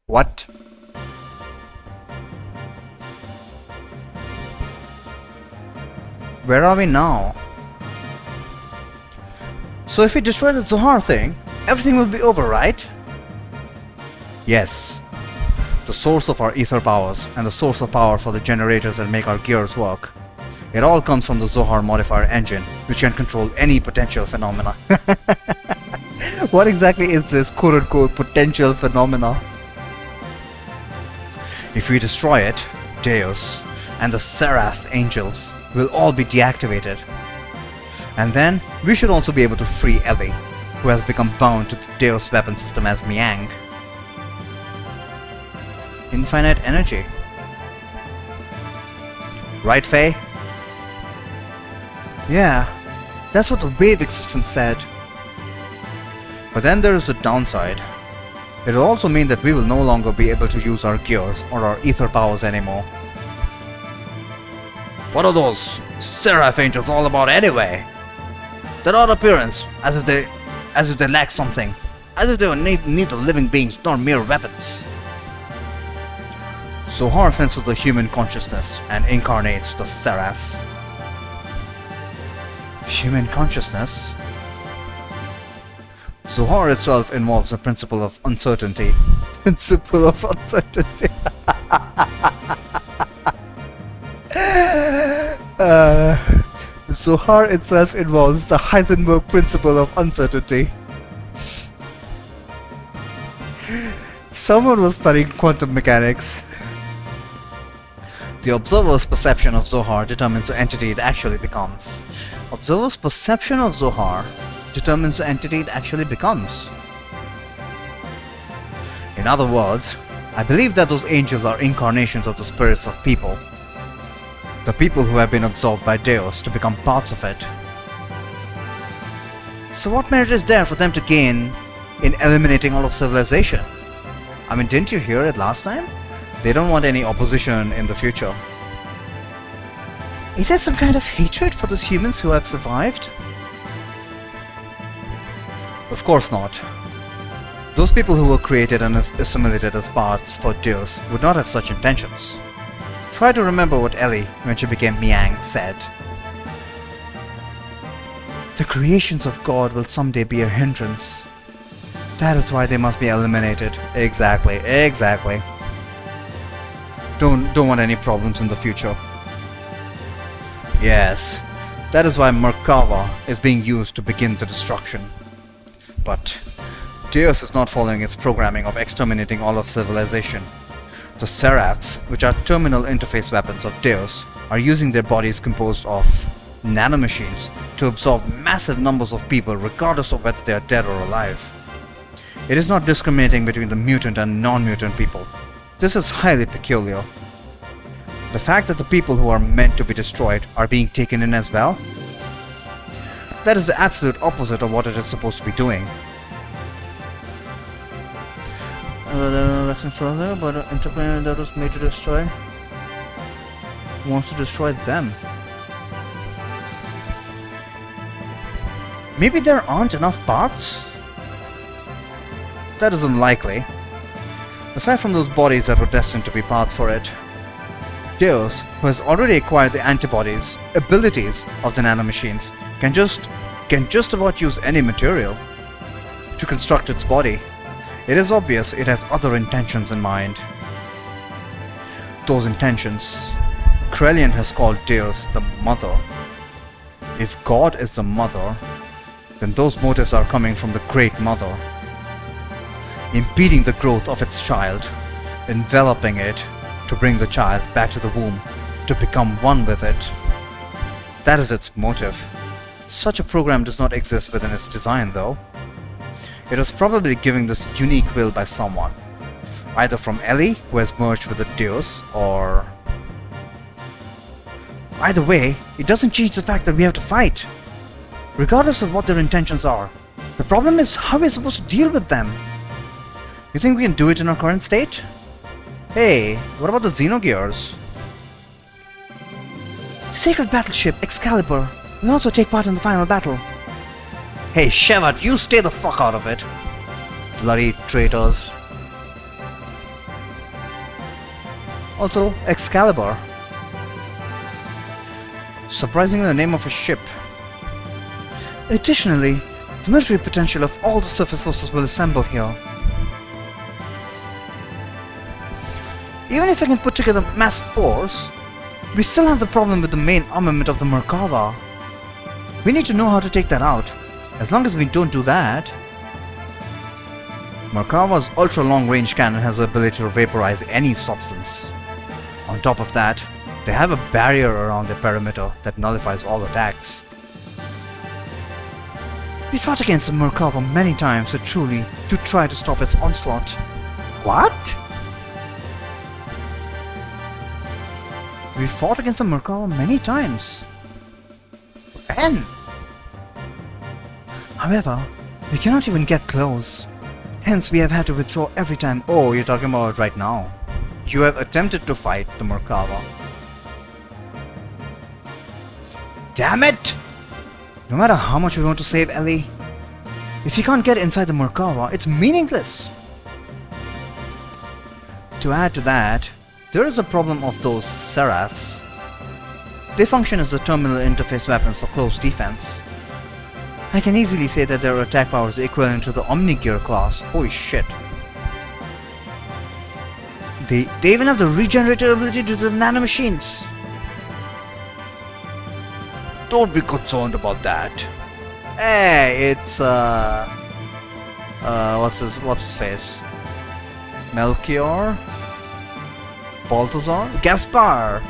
What? Where are we now? So if we destroy the Zohar thing, everything will be over, right? Yes. The source of our ether powers and the source of power for the generators that make our gears work. It all comes from the Zohar modifier engine, which can control any potential phenomena. What exactly is this quote-unquote potential phenomena? If we destroy it, Deus and the Seraph angels will all be deactivated. And then, we should also be able to free Ellie, who has become bound to the Deus weapon system as Miang. Infinite energy. Right, Faye? Yeah, that's what the wave existence said. But then there is a downside. It will also mean that we will no longer be able to use our gears or our ether powers anymore. What are those Seraph angels all about anyway? That odd appearance, as if they lack something, as if they were neither living beings nor mere weapons. Zohar senses the human consciousness and incarnates the Seraphs. Human consciousness? Zohar itself involves the principle of uncertainty. Principle of uncertainty. Zohar itself involves the Heisenberg principle of uncertainty. Someone was studying quantum mechanics. The observer's perception of Zohar determines the entity it actually becomes. Observer's perception of Zohar determines the entity it actually becomes. In other words, I believe that those angels are incarnations of the spirits of people. The people who have been absorbed by Deus to become parts of it. So what merit is there for them to gain in eliminating all of civilization? I mean, didn't you hear it last time? They don't want any opposition in the future. Is there some kind of hatred for those humans who have survived? Of course not. Those people who were created and assimilated as parts for Deus would not have such intentions. Try to remember what Ellie, when she became Miang, said. The creations of God will someday be a hindrance. That is why they must be eliminated. Exactly. Don't want any problems in the future. Yes, that is why Merkava is being used to begin the destruction. But Deus is not following its programming of exterminating all of civilization. The Seraphs, which are terminal interface weapons of Deus, are using their bodies composed of nanomachines to absorb massive numbers of people regardless of whether they are dead or alive. It is not discriminating between the mutant and non-mutant people. This is highly peculiar. The fact that the people who are meant to be destroyed are being taken in as well? That is the absolute opposite of what it is supposed to be doing. But an entrepreneur that was made to destroy wants to destroy them. Maybe there aren't enough parts? That is unlikely. Aside from those bodies that were destined to be parts for it, Deus, who has already acquired the antibodies, abilities of the nanomachines, can just about use any material to construct its body. It is obvious it has other intentions in mind. Those intentions, Krelian has called Deus the Mother. If God is the Mother, then those motives are coming from the Great Mother, impeding the growth of its child, enveloping it to bring the child back to the womb, to become one with it. That is its motive. Such a program does not exist within its design though. It was probably given this unique will by someone, either from Ellie, who has merged with the Deus, or... Either way, it doesn't change the fact that we have to fight. Regardless of what their intentions are, the problem is how we're supposed to deal with them. You think we can do it in our current state? Hey, what about the Xenogears? Sacred battleship Excalibur will also take part in the final battle. Hey, Shevat, you stay the fuck out of it. Bloody traitors. Also, Excalibur. Surprisingly, the name of a ship. Additionally, the military potential of all the surface forces will assemble here. Even if I can put together mass force, we still have the problem with the main armament of the Merkava. We need to know how to take that out. As long as we don't do that... Merkava's ultra-long-range cannon has the ability to vaporize any substance. On top of that, they have a barrier around their perimeter that nullifies all attacks. We fought against the Merkava many times to try to stop its onslaught. What? We fought against the Merkava many times. When? However, we cannot even get close. Hence, we have had to withdraw every time. Oh, you're talking about it right now. You have attempted to fight the Merkava. Damn it! No matter how much we want to save Ellie, if you can't get inside the Merkava, it's meaningless. To add to that, there is a problem of those Seraphs. They function as the terminal interface weapons for close defense. I can easily say that their attack power is equivalent to the Omnigear class. Holy shit. They even have the regenerator ability to the nanomachines. Don't be concerned about that. Hey, it's what's his face? Melchior? Balthazar? Gaspar!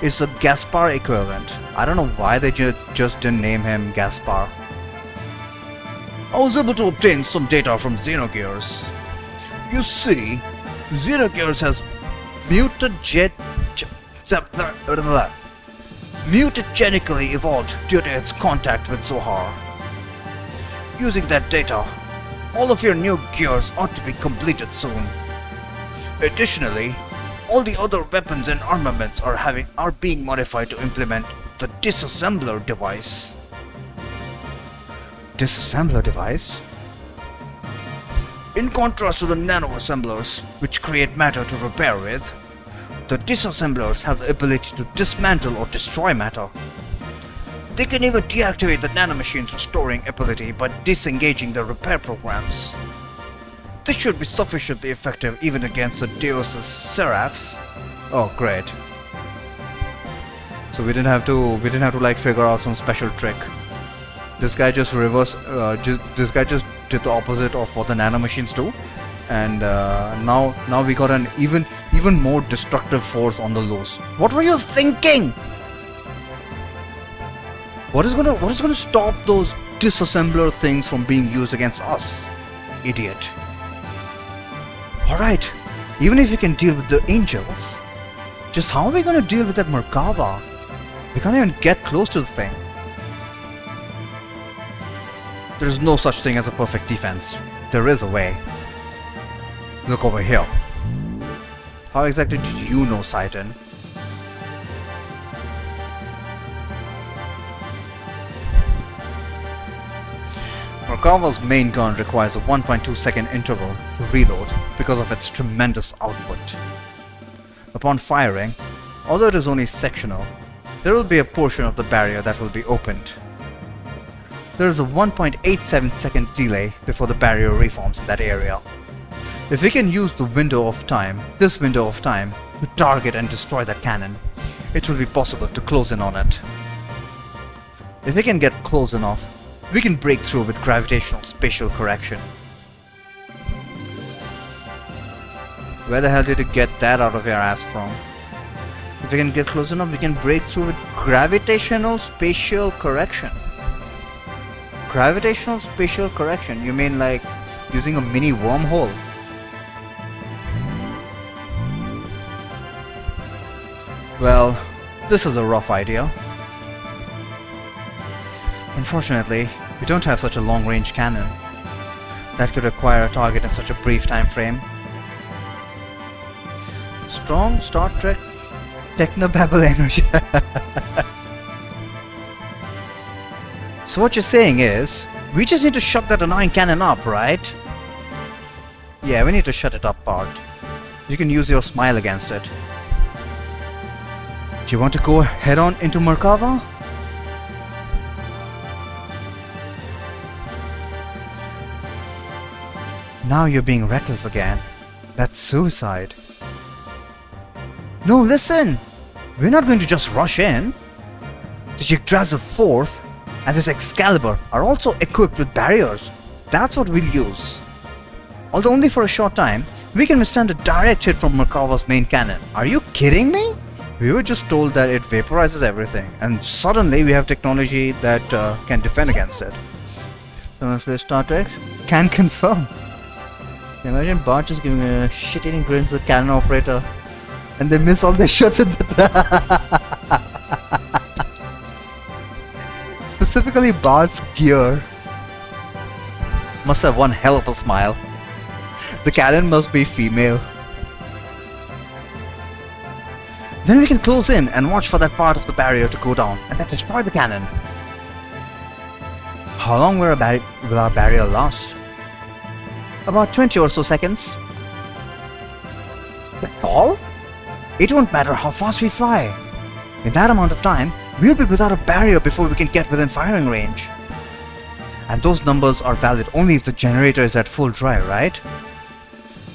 It's the Gaspar equivalent. I don't know why they just didn't name him Gaspar. I was able to obtain some data from Xenogears. You see, Xenogears has mutagenically evolved due to its contact with Zohar. Using that data, all of your new gears ought to be completed soon. Additionally, all the other weapons and armaments are being modified to implement the disassembler device. Disassembler device? In contrast to the nano-assemblers, which create matter to repair with, the disassemblers have the ability to dismantle or destroy matter. They can even deactivate the nanomachine's restoring ability by disengaging the repair programs. This should be sufficiently effective even against the Deus' Seraphs. Oh, great. So we didn't have to like figure out some special trick. This guy just this guy just did the opposite of what the nanomachines do, and now we got an even more destructive force on the loose. What were you thinking? What is gonna stop those disassembler things from being used against us, idiot? Alright, even if we can deal with the angels, just how are we gonna deal with that Merkava? We can't even get close to the thing. There is no such thing as a perfect defense. There is a way. Look over here. How exactly did you know, Saitan? Merkava's main gun requires a 1.2 second interval to reload because of its tremendous output. Upon firing, although it is only sectional, there will be a portion of the barrier that will be opened. There is a 1.87 second delay before the barrier reforms in that area. If we can use this window of time, to target and destroy that cannon, it will be possible to close in on it. If we can get close enough, we can break through with gravitational spatial correction. Where the hell did you get that out of your ass from? If we can get close enough, we can break through with gravitational spatial correction. Gravitational spatial correction? You mean like using a mini wormhole? Well, this is a rough idea. Unfortunately, we don't have such a long-range cannon that could acquire a target in such a brief time frame. Strong Star Trek Technobabble energy. So what you're saying is, we just need to shut that annoying cannon up, right? Yeah, we need to shut it up, Bart. you can use your smile against it. Do you want to go head on into Merkava? Now you're being reckless again. That's suicide. No, listen! We're not going to just rush in. The Yggdrasil 4th and this Excalibur are also equipped with barriers. That's what we'll use. Although only for a short time, we can withstand a direct hit from Merkava's main cannon. Are you kidding me? We were just told that it vaporizes everything, and suddenly we have technology that can defend against it. So Star Trek can confirm. Imagine Bart just giving a shit-eating grin to the cannon operator, and they miss all their shots at the Specifically Bart's gear. Must have one hell of a smile. The cannon must be female. Then we can close in and watch for that part of the barrier to go down and then destroy the cannon. How long will our barrier last? About 20 or so seconds. That's all? It won't matter how fast we fly. In that amount of time, we'll be without a barrier before we can get within firing range. And those numbers are valid only if the generator is at full drive, right?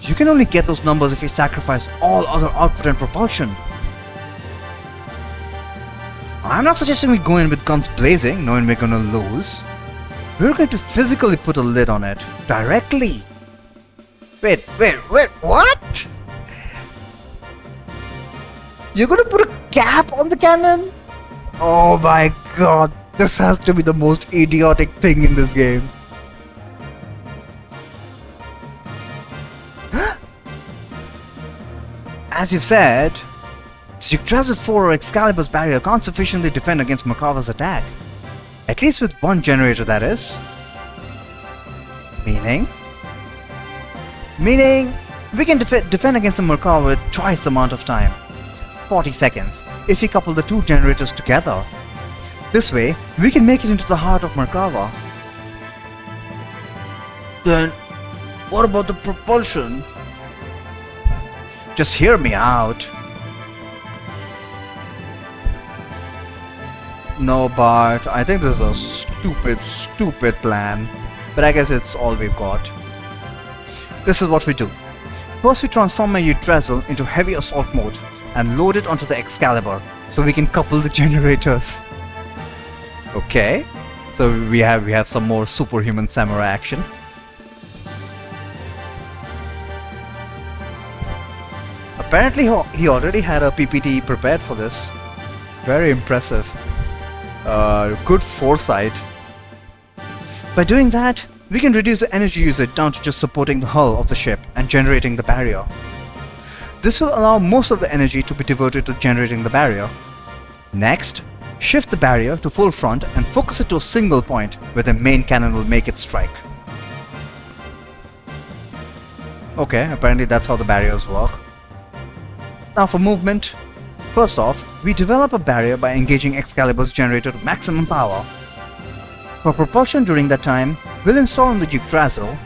You can only get those numbers if you sacrifice all other output and propulsion. I'm not suggesting we go in with guns blazing, knowing we're gonna lose. We're going to physically put a lid on it, directly. Wait, what? You're gonna put a cap on the cannon? Oh my god, this has to be the most idiotic thing in this game. As you've said, the Yggdrasil 4 or Excalibur's barrier can't sufficiently defend against Merkava's attack. At least with one generator, that is. Meaning, we can defend against a Merkava with twice the amount of time. 40 seconds, if we couple the two generators together. This way, we can make it into the heart of Merkava. Then, what about the propulsion? Just hear me out. No, Bart, I think this is a stupid plan. But I guess it's all we've got. This is what we do. First we transform my Yggdrasil into heavy assault mode and load it onto the Excalibur so we can couple the generators. Okay, so we have some more superhuman samurai action. Apparently he already had a PPT prepared for this. Very impressive. Good foresight. By doing that, we can reduce the energy usage down to just supporting the hull of the ship and generating the barrier. This will allow most of the energy to be devoted to generating the barrier. Next, shift the barrier to full front and focus it to a single point where the main cannon will make its strike. Okay, apparently that's how the barriers work. Now for movement. First off, we develop a barrier by engaging Excalibur's generator to maximum power. For propulsion during that time, we'll install on the Yggdrasil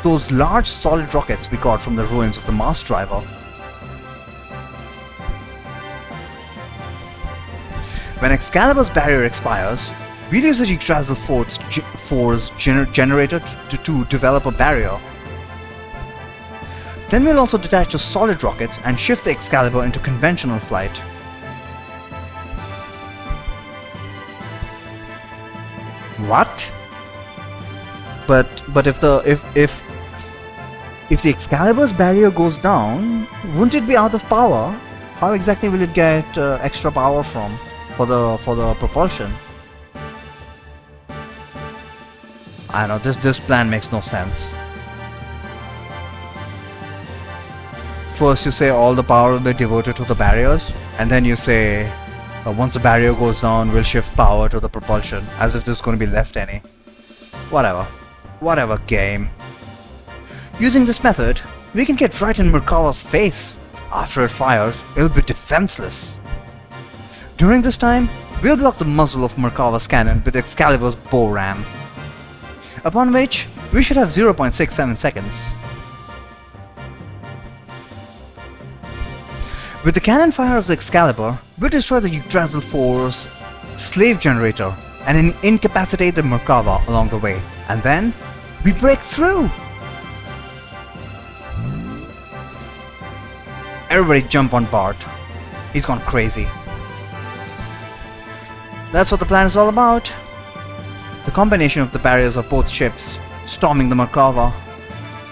those large solid rockets we got from the ruins of the Mars driver. When Excalibur's barrier expires, we'll use the Yggdrasil 4's generator to develop a barrier. Then we'll also detach the solid rockets and shift the Excalibur into conventional flight. What? But if the Excalibur's barrier goes down, wouldn't it be out of power? How exactly will it get extra power from for the propulsion? I don't know, this plan makes no sense. First you say all the power will be devoted to the barriers, and then you say once the barrier goes down we'll shift power to the propulsion, as if there's going to be left any. Whatever game. Using this method, we can get right in Merkava's face. After it fires, it'll be defenseless. During this time, we'll block the muzzle of Merkava's cannon with Excalibur's bow ram, upon which we should have 0.67 seconds. With the cannon fire of the Excalibur, we destroy the Yggdrasil Force slave generator and incapacitate the Merkava along the way. And then, we break through! Everybody jump on Bart. He's gone crazy. That's what the plan is all about. The combination of the barriers of both ships, storming the Merkava,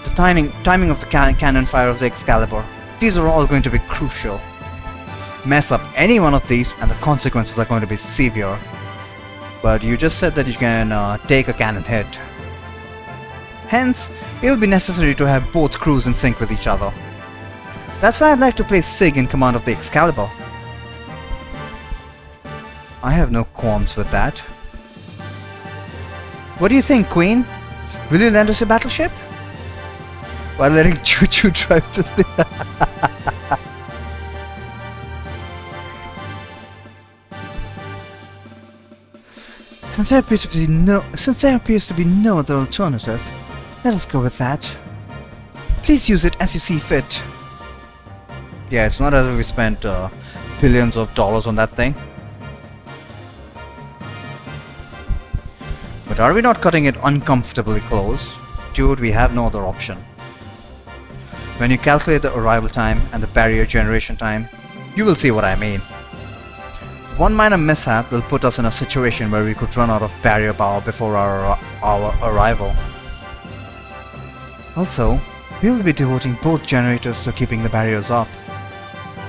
the timing of the cannon fire of the Excalibur, these are all going to be crucial. Mess up any one of these and the consequences are going to be severe. But you just said that you can take a cannon hit. Hence, it'll be necessary to have both crews in sync with each other. That's why I'd like to place Sig in command of the Excalibur. I have no qualms with that. What do you think, Queen? Will you lend us your battleship? While letting Choo Choo drive this thing. Since there appears to be no other alternative, let us go with that. Please use it as you see fit. Yeah, it's not as if we spent billions of dollars on that thing. But are we not cutting it uncomfortably close? Dude, we have no other option. When you calculate the arrival time and the barrier generation time, you will see what I mean. One minor mishap will put us in a situation where we could run out of barrier power before our arrival. Also, we will be devoting both generators to keeping the barriers up.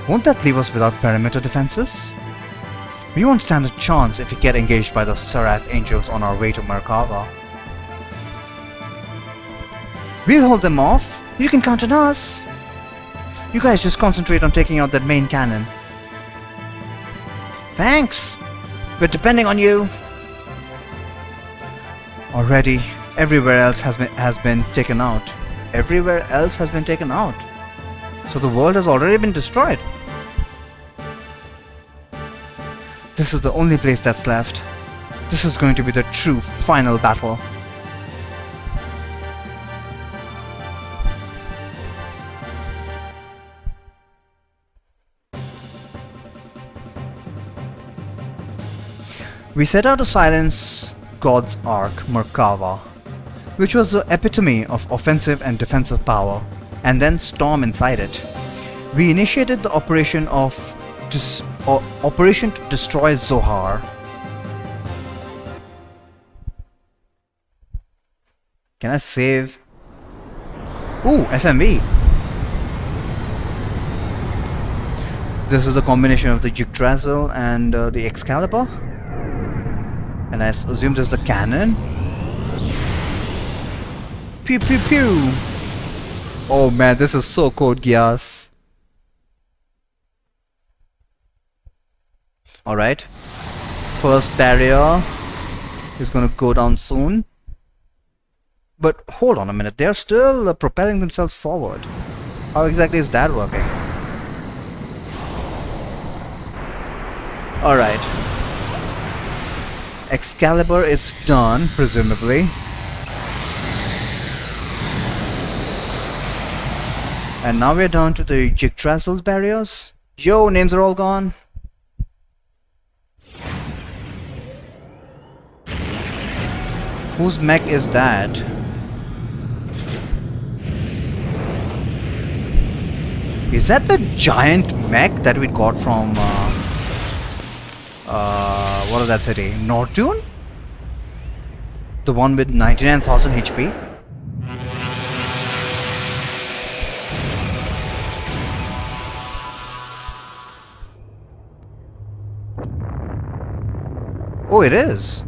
Won't that leave us without perimeter defenses? We won't stand a chance if we get engaged by the Seraph Angels on our way to Merkava. We'll hold them off. You can count on us. You guys just concentrate on taking out that main cannon. Thanks. We're depending on you. Already, everywhere else has been taken out. Everywhere else has been taken out. So the world has already been destroyed. This is the only place that's left. This is going to be the true final battle. We set out to silence God's Ark, Merkava, which was the epitome of offensive and defensive power, and then storm inside it. We initiated the operation to destroy Zohar. Can I save? Ooh, FMV. This is the combination of the Yggdrasil and the Excalibur. And I assume there's the cannon. Pew pew pew! Oh man, this is so Code Geass. Alright. First barrier is gonna go down soon. But hold on a minute, they're still propelling themselves forward. How exactly is that working? Alright. Excalibur is done, presumably. And now we're down to the Yggdrasil barriers. Yo, names are all gone. Whose mech is that? Is that the giant mech that we got from what is that city? Nortune? The one with 99,000 HP? Oh, it is.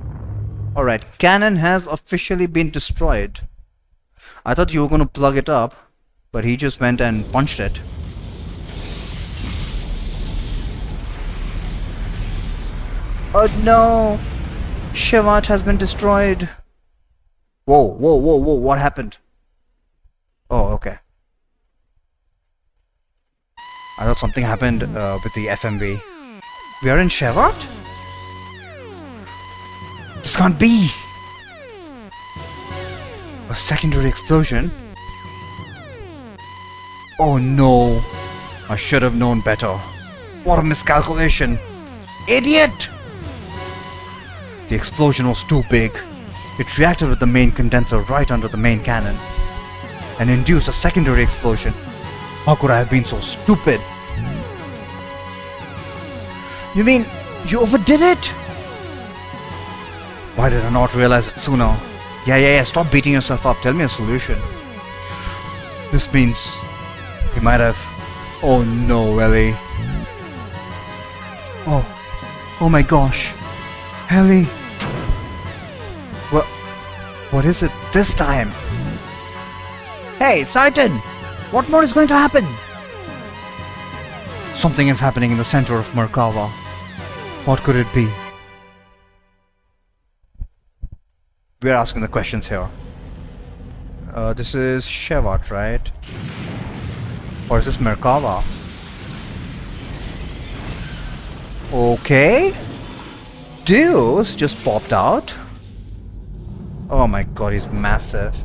Alright, cannon has officially been destroyed. I thought you were going to plug it up, but he just went and punched it. Oh no! Shevat has been destroyed. Whoa, whoa, whoa, whoa, what happened? Oh, okay. I thought something happened with the FMV. We are in Shevat? This can't be! A secondary explosion? Oh no! I should have known better. What a miscalculation! Idiot! The explosion was too big. It reacted with the main condenser right under the main cannon and induced a secondary explosion. How could I have been so stupid? You mean you overdid it? Why did I not realize it sooner? Yeah, stop beating yourself up. Tell me a solution. This means we might have... Oh no, Ellie. Oh my gosh. Ellie. What is it this time? Hey, Saitan! What more is going to happen? Something is happening in the center of Merkava. What could it be? We're asking the questions here. This is Shevat, right? Or is this Merkava? Okay. Deus just popped out. Oh my god, he's massive.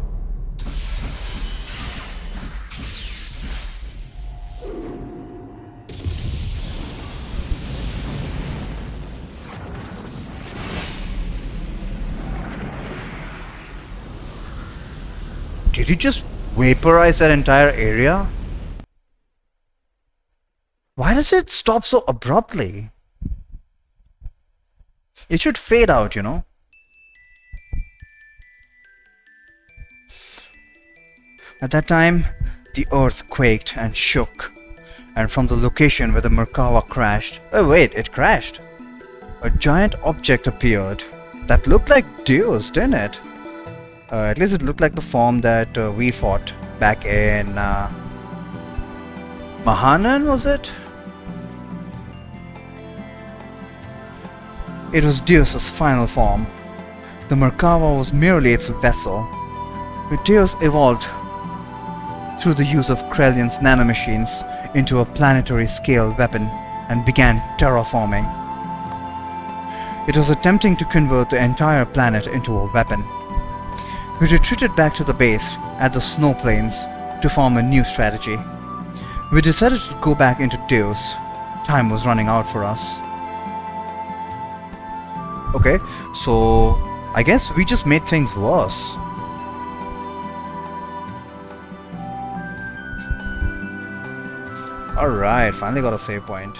Did he just vaporize that entire area? Why does it stop so abruptly? It should fade out, you know? At that time, the earth quaked and shook, and from the location where the Merkava crashed... Oh wait, it crashed! A giant object appeared that looked like Deus, didn't it? At least it looked like the form that we fought back in... Mahanan, was it? It was Deus' final form. The Merkava was merely its vessel. But Deus evolved through the use of Krellian's nanomachines into a planetary scale weapon and began terraforming. It was attempting to convert the entire planet into a weapon. We retreated back to the base at the snow plains to form a new strategy. We decided to go back into Deus. Time was running out for us. Okay, so I guess we just made things worse. Alright, finally got a save point.